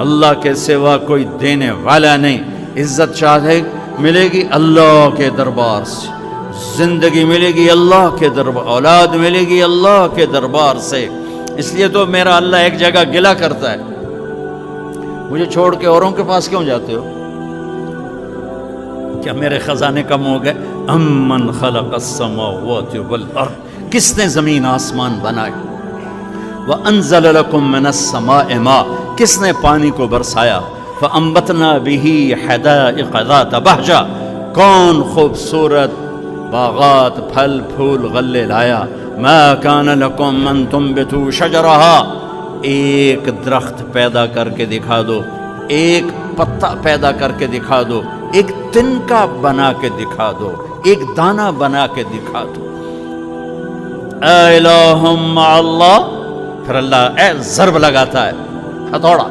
اللہ کے سوا کوئی دینے والا نہیں. عزت چاہے ملے گی اللہ کے دربار سے، زندگی ملے گی اللہ کے دربار، اولاد ملے گی اللہ کے دربار سے. اس لیے تو میرا اللہ ایک جگہ گلہ کرتا ہے، مجھے چھوڑ کے اوروں کے پاس کیوں جاتے ہو؟ کیا میرے خزانے کم ہو گئے؟ امن خلق السماوات والارض، کس نے زمین آسمان بنائے؟ وانزل لکم من السماء ماء، کس نے پانی کو برسایا؟ فانبتنا به حدائق ذات بہجہ، کون خوبصورت باغات پھل پھول غلے لایا. ما کان لکم ان تنبتوا شجرها، ایک درخت پیدا کر کے دکھا دو، ایک پتا پیدا کر کے دکھا دو، ایک تنکا بنا کے دکھا دو، ایک دانہ بنا کے دکھا دو. اے الہ مع اللہ، پھر اللہ ضرب لگاتا ہے، ہتھوڑا.